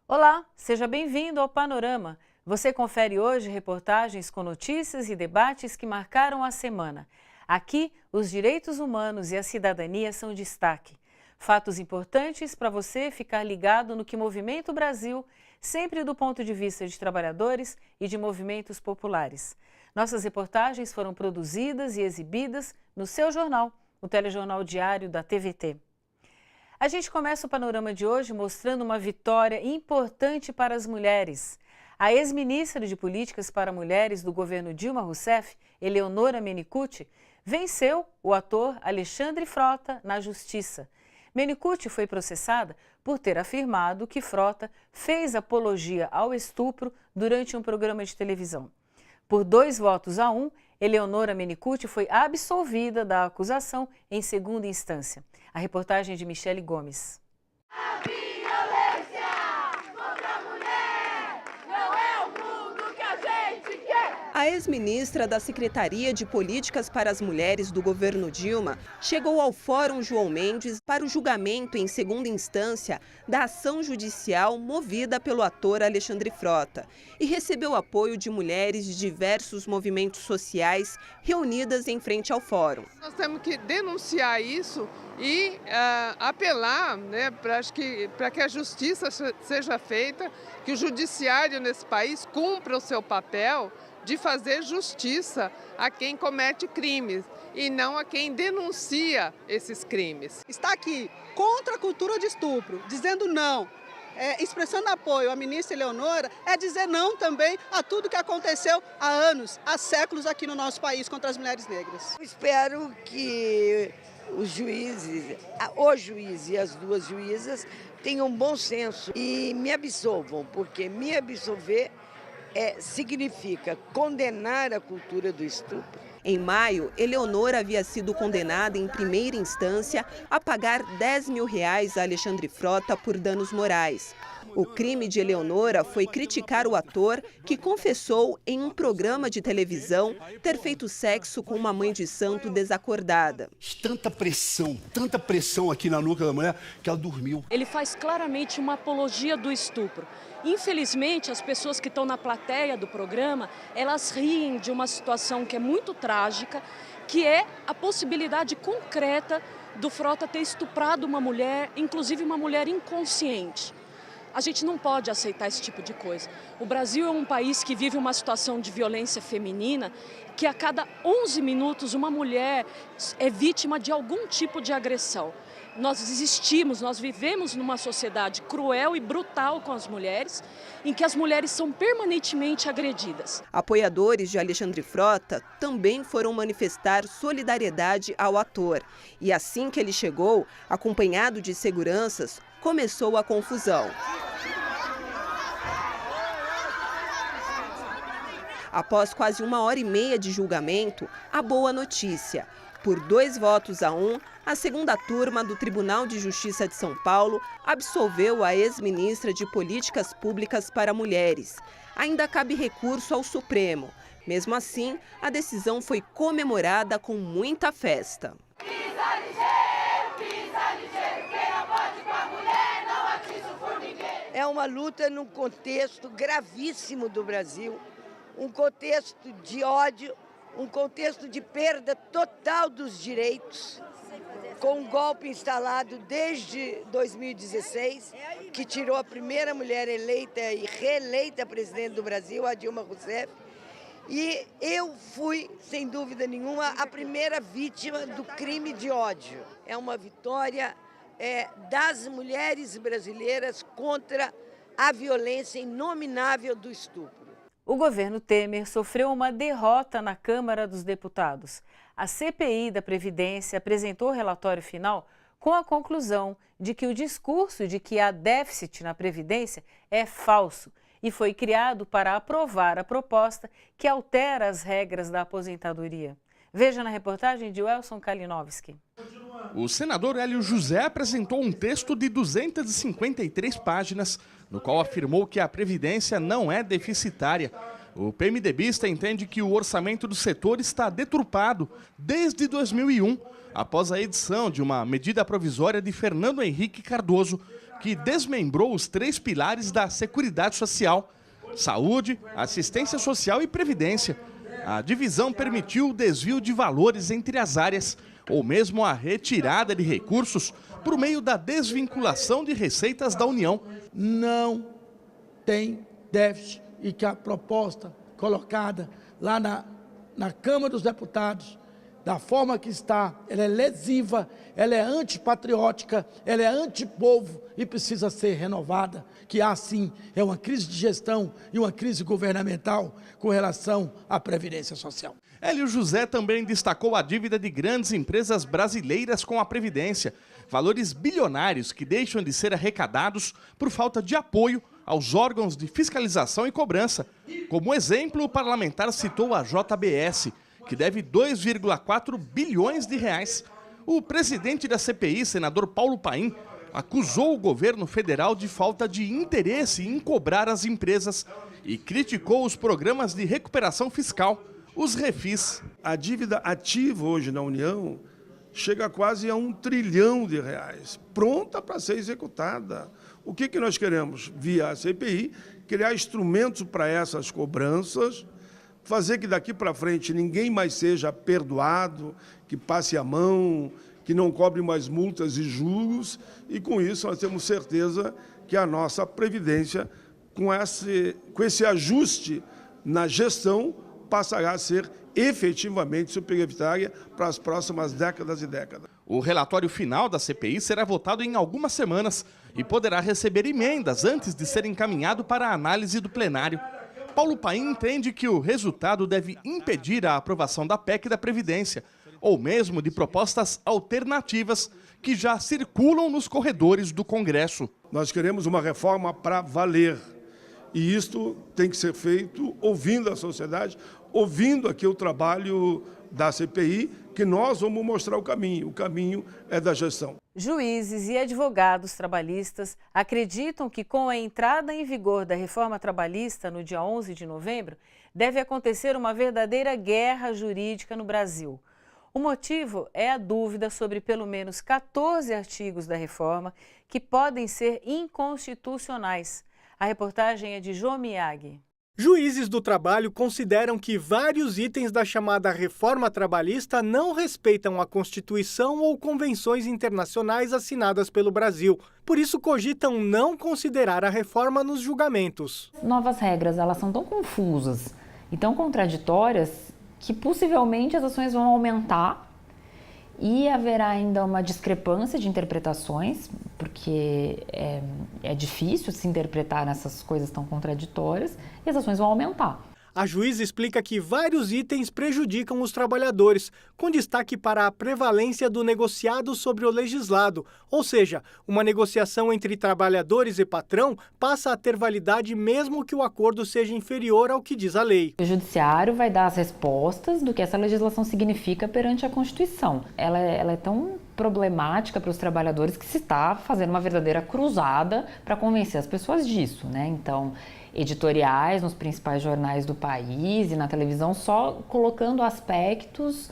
Olá, seja bem-vindo ao Panorama. Você confere hoje reportagens com notícias e debates que marcaram a semana. Aqui, os direitos humanos e a cidadania são destaque. Fatos importantes para você ficar ligado no que movimenta o Brasil, sempre do ponto de vista de trabalhadores e de movimentos populares. Nossas reportagens foram produzidas e exibidas no seu jornal, o Telejornal Diário da TVT. A gente começa o panorama de hoje mostrando uma vitória importante para as mulheres. A ex-ministra de Políticas para Mulheres do governo Dilma Rousseff, Eleonora Mennicute, venceu o ator Alexandre Frota na Justiça. Mennicute foi processada por ter afirmado que Frota fez apologia ao estupro durante um programa de televisão. Por 2 votos a 1, Eleonora Mennicute foi absolvida da acusação em segunda instância. A reportagem de Michele Gomes. A violência contra a mulher não é o mundo que a gente quer. A ex-ministra da Secretaria de Políticas para as Mulheres do governo Dilma chegou ao Fórum João Mendes para o julgamento em segunda instância da ação judicial movida pelo ator Alexandre Frota e recebeu apoio de mulheres de diversos movimentos sociais reunidas em frente ao fórum. Nós temos que denunciar isso e apelar, para que a justiça seja feita, que o judiciário nesse país cumpra o seu papel de fazer justiça a quem comete crimes e não a quem denuncia esses crimes. Está aqui contra a cultura de estupro, dizendo não, expressando apoio à ministra Eleonora, é dizer não também a tudo que aconteceu há anos, há séculos aqui no nosso país contra as mulheres negras. Eu espero que o juiz e as duas juízas tenham bom senso e me absolvam, porque me absolver significa condenar a cultura do estupro. Em maio, Eleonora havia sido condenada em primeira instância a pagar R$10 mil a Alexandre Frota por danos morais. O crime de Eleonora foi criticar o ator que confessou em um programa de televisão ter feito sexo com uma mãe de santo desacordada. Tanta pressão aqui na nuca da mulher que ela dormiu. Ele faz claramente uma apologia do estupro. Infelizmente, as pessoas que estão na plateia do programa, elas riem de uma situação que é muito trágica, que é a possibilidade concreta do Frota ter estuprado uma mulher, inclusive uma mulher inconsciente. A gente não pode aceitar esse tipo de coisa. O Brasil é um país que vive uma situação de violência feminina, que a cada 11 minutos uma mulher é vítima de algum tipo de agressão. Nós existimos, nós vivemos numa sociedade cruel e brutal com as mulheres, em que as mulheres são permanentemente agredidas. Apoiadores de Alexandre Frota também foram manifestar solidariedade ao ator. E assim que ele chegou, acompanhado de seguranças, começou a confusão. Após quase 1h30 de julgamento, a boa notícia. Por 2 votos a 1, a segunda turma do Tribunal de Justiça de São Paulo absolveu a ex-ministra de Políticas Públicas para Mulheres. Ainda cabe recurso ao Supremo. Mesmo assim, a decisão foi comemorada com muita festa. Pisa ligeiro, quem não pode com a mulher não atinge o formigueiro. É uma luta num contexto gravíssimo do Brasil, um contexto de ódio, um contexto de perda total dos direitos, com um golpe instalado desde 2016, que tirou a primeira mulher eleita e reeleita presidente do Brasil, a Dilma Rousseff. E eu fui, sem dúvida nenhuma, a primeira vítima do crime de ódio. É uma vitória das mulheres brasileiras contra a violência inominável do estupro. O governo Temer sofreu uma derrota na Câmara dos Deputados. A CPI da Previdência apresentou o relatório final com a conclusão de que o discurso de que há déficit na Previdência é falso e foi criado para aprovar a proposta que altera as regras da aposentadoria. Veja na reportagem de Welson Kalinowski. O senador Hélio José apresentou um texto de 253 páginas no qual afirmou que a Previdência não é deficitária. O PMDBista entende que o orçamento do setor está deturpado desde 2001, após a edição de uma medida provisória de Fernando Henrique Cardoso, que desmembrou os 3 pilares da Seguridade Social: saúde, assistência social e previdência. A divisão permitiu o desvio de valores entre as áreas, ou mesmo a retirada de recursos por meio da desvinculação de receitas da União. Não tem déficit e que a proposta colocada lá na Câmara dos Deputados, da forma que está, ela é lesiva, ela é antipatriótica, ela é antipovo e precisa ser renovada, que há sim é uma crise de gestão e uma crise governamental com relação à Previdência Social. Hélio José também destacou a dívida de grandes empresas brasileiras com a Previdência, valores bilionários que deixam de ser arrecadados por falta de apoio aos órgãos de fiscalização e cobrança. Como exemplo, o parlamentar citou a JBS, que deve 2,4 bilhões de reais. O presidente da CPI, senador Paulo Paim, acusou o governo federal de falta de interesse em cobrar as empresas e criticou os programas de recuperação fiscal, os refis. A dívida ativa hoje na União chega quase a R$1 trilhão, pronta para ser executada. O que nós queremos, via a CPI, criar instrumentos para essas cobranças, fazer que daqui para frente ninguém mais seja perdoado, que passe a mão, que não cobre mais multas e juros, e com isso nós temos certeza que a nossa Previdência, com esse ajuste na gestão, passará a ser efetivamente superavitária para as próximas décadas e décadas. O relatório final da CPI será votado em algumas semanas e poderá receber emendas antes de ser encaminhado para a análise do plenário. Paulo Paim entende que o resultado deve impedir a aprovação da PEC da Previdência, ou mesmo de propostas alternativas que já circulam nos corredores do Congresso. Nós queremos uma reforma para valer, e isto tem que ser feito ouvindo a sociedade, ouvindo aqui o trabalho da CPI, que nós vamos mostrar o caminho é da gestão. Juízes e advogados trabalhistas acreditam que, com a entrada em vigor da reforma trabalhista no dia 11 de novembro, deve acontecer uma verdadeira guerra jurídica no Brasil. O motivo é a dúvida sobre pelo menos 14 artigos da reforma que podem ser inconstitucionais. A reportagem é de João Miyagi. Juízes do trabalho consideram que vários itens da chamada reforma trabalhista não respeitam a Constituição ou convenções internacionais assinadas pelo Brasil. Por isso, cogitam não considerar a reforma nos julgamentos. Novas regras, elas são tão confusas e tão contraditórias que possivelmente as ações vão aumentar e haverá ainda uma discrepância de interpretações, porque é difícil se interpretar essas coisas tão contraditórias, e as ações vão aumentar. A juíza explica que vários itens prejudicam os trabalhadores, com destaque para a prevalência do negociado sobre o legislado, ou seja, uma negociação entre trabalhadores e patrão passa a ter validade mesmo que o acordo seja inferior ao que diz a lei. O judiciário vai dar as respostas do que essa legislação significa perante a Constituição. Ela é tão problemática para os trabalhadores que se está fazendo uma verdadeira cruzada para convencer as pessoas disso, né? Então, editoriais nos principais jornais do país e na televisão só colocando aspectos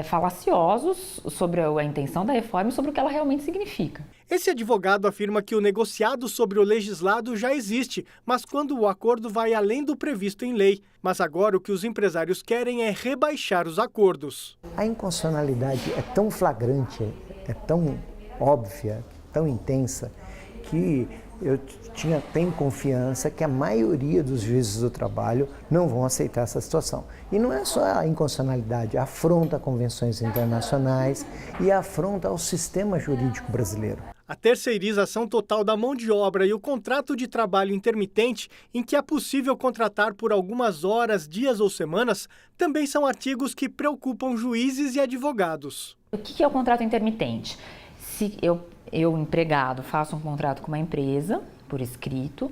falaciosos sobre a intenção da reforma e sobre o que ela realmente significa. Esse advogado afirma que o negociado sobre o legislado já existe, mas quando o acordo vai além do previsto em lei. Mas agora o que os empresários querem é rebaixar os acordos. A inconstitucionalidade é tão flagrante, é tão óbvia, tão intensa, que eu tenho confiança que a maioria dos juízes do trabalho não vão aceitar essa situação. E não é só a inconstitucionalidade, afronta convenções internacionais e afronta ao sistema jurídico brasileiro. A terceirização total da mão de obra e o contrato de trabalho intermitente, em que é possível contratar por algumas horas, dias ou semanas, também são artigos que preocupam juízes e advogados. O que é o contrato intermitente? Se eu, empregado, faço um contrato com uma empresa, por escrito,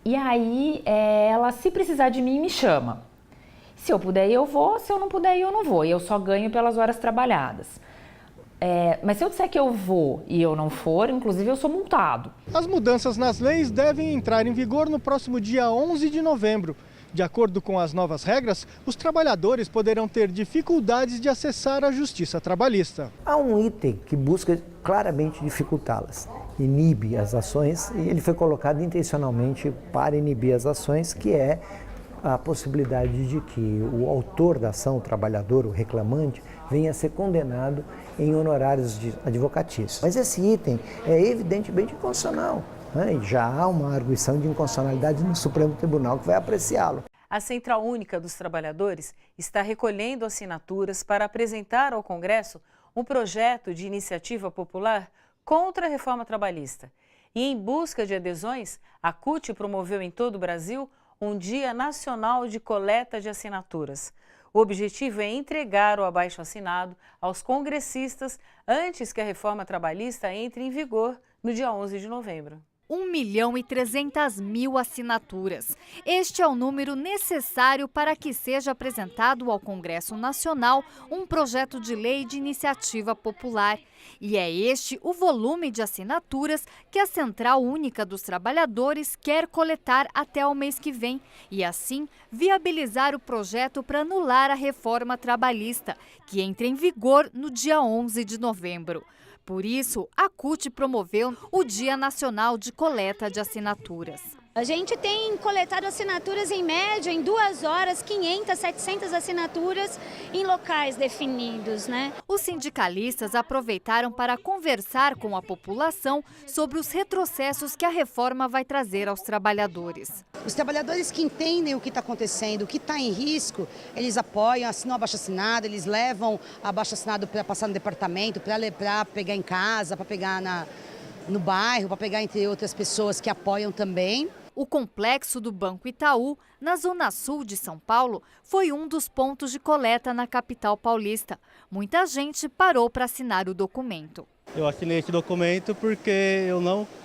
e aí ela, se precisar de mim, me chama. Se eu puder ir, eu vou, se eu não puder ir, eu não vou, e eu só ganho pelas horas trabalhadas. Mas se eu disser que eu vou e eu não for, inclusive eu sou multado. As mudanças nas leis devem entrar em vigor no próximo dia 11 de novembro. De acordo com as novas regras, os trabalhadores poderão ter dificuldades de acessar a justiça trabalhista. Há um item que busca claramente dificultá-las, inibe as ações, e ele foi colocado intencionalmente para inibir as ações, que é a possibilidade de que o autor da ação, o trabalhador, o reclamante, venha a ser condenado em honorários advocatícios. Mas esse item é evidentemente inconstitucional. E já há uma arguição de inconstitucionalidade no Supremo Tribunal que vai apreciá-lo. A Central Única dos Trabalhadores está recolhendo assinaturas para apresentar ao Congresso um projeto de iniciativa popular contra a reforma trabalhista. E em busca de adesões, a CUT promoveu em todo o Brasil um Dia Nacional de Coleta de Assinaturas. O objetivo é entregar o abaixo-assinado aos congressistas antes que a reforma trabalhista entre em vigor no dia 11 de novembro. 1.300.000 assinaturas. Este é o número necessário para que seja apresentado ao Congresso Nacional um projeto de lei de iniciativa popular. E é este o volume de assinaturas que a Central Única dos Trabalhadores quer coletar até o mês que vem e, assim, viabilizar o projeto para anular a reforma trabalhista, que entra em vigor no dia 11 de novembro. Por isso, a CUT promoveu o Dia Nacional de Coleta de Assinaturas. A gente tem coletado assinaturas em média, em 2 horas, 500, 700 assinaturas em locais definidos, né? Os sindicalistas aproveitaram para conversar com a população sobre os retrocessos que a reforma vai trazer aos trabalhadores. Os trabalhadores que entendem o que está acontecendo, o que está em risco, eles apoiam, assinam abaixo-assinado, eles levam abaixo-assinado para passar no departamento, para pegar em casa, para pegar no bairro, para pegar entre outras pessoas que apoiam também. O complexo do Banco Itaú, na zona sul de São Paulo, foi um dos pontos de coleta na capital paulista. Muita gente parou para assinar o documento. Eu assinei esse documento porque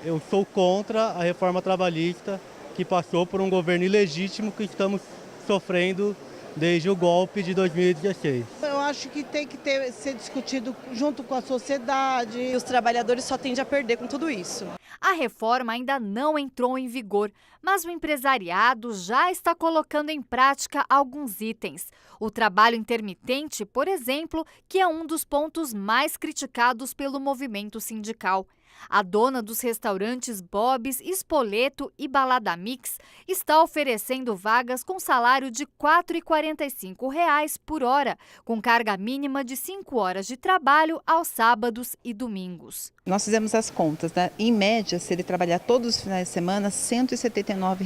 eu sou contra a reforma trabalhista que passou por um governo ilegítimo que estamos sofrendo desde o golpe de 2016. Eu acho que tem que ser discutido junto com a sociedade. E os trabalhadores só tendem a perder com tudo isso. A reforma ainda não entrou em vigor, mas o empresariado já está colocando em prática alguns itens. O trabalho intermitente, por exemplo, que é um dos pontos mais criticados pelo movimento sindical. A dona dos restaurantes Bob's, Spoleto e Balada Mix está oferecendo vagas com salário de R$ 4,45 por hora, com carga mínima de 5 horas de trabalho aos sábados e domingos. Nós fizemos as contas, né? Em média, se ele trabalhar todos os finais de semana, R$ 179.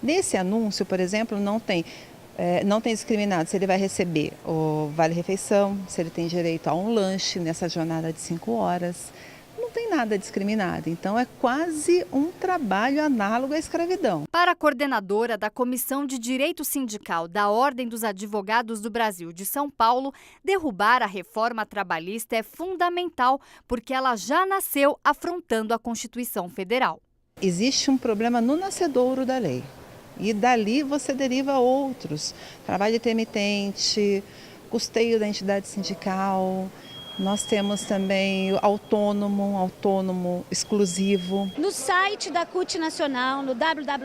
Nesse anúncio, por exemplo, não tem discriminado se ele vai receber o vale-refeição, se ele tem direito a um lanche nessa jornada de 5 horas. Não tem nada discriminado, então é quase um trabalho análogo à escravidão. Para a coordenadora da Comissão de Direito Sindical da Ordem dos Advogados do Brasil de São Paulo, derrubar a reforma trabalhista é fundamental porque ela já nasceu afrontando a Constituição Federal. Existe um problema no nascedouro da lei e dali você deriva outros, trabalho intermitente, custeio da entidade sindical. Nós temos também o autônomo exclusivo. No site da CUT Nacional, no www.cut.org.br,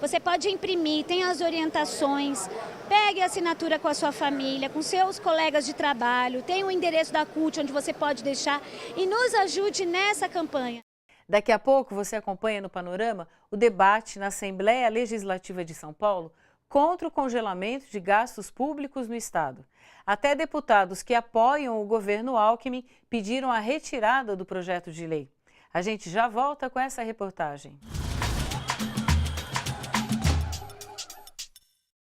você pode imprimir, tem as orientações, pegue a assinatura com a sua família, com seus colegas de trabalho, tem o endereço da CUT onde você pode deixar e nos ajude nessa campanha. Daqui a pouco você acompanha no Panorama o debate na Assembleia Legislativa de São Paulo contra o congelamento de gastos públicos no Estado. Até deputados que apoiam o governo Alckmin pediram a retirada do projeto de lei. A gente já volta com essa reportagem.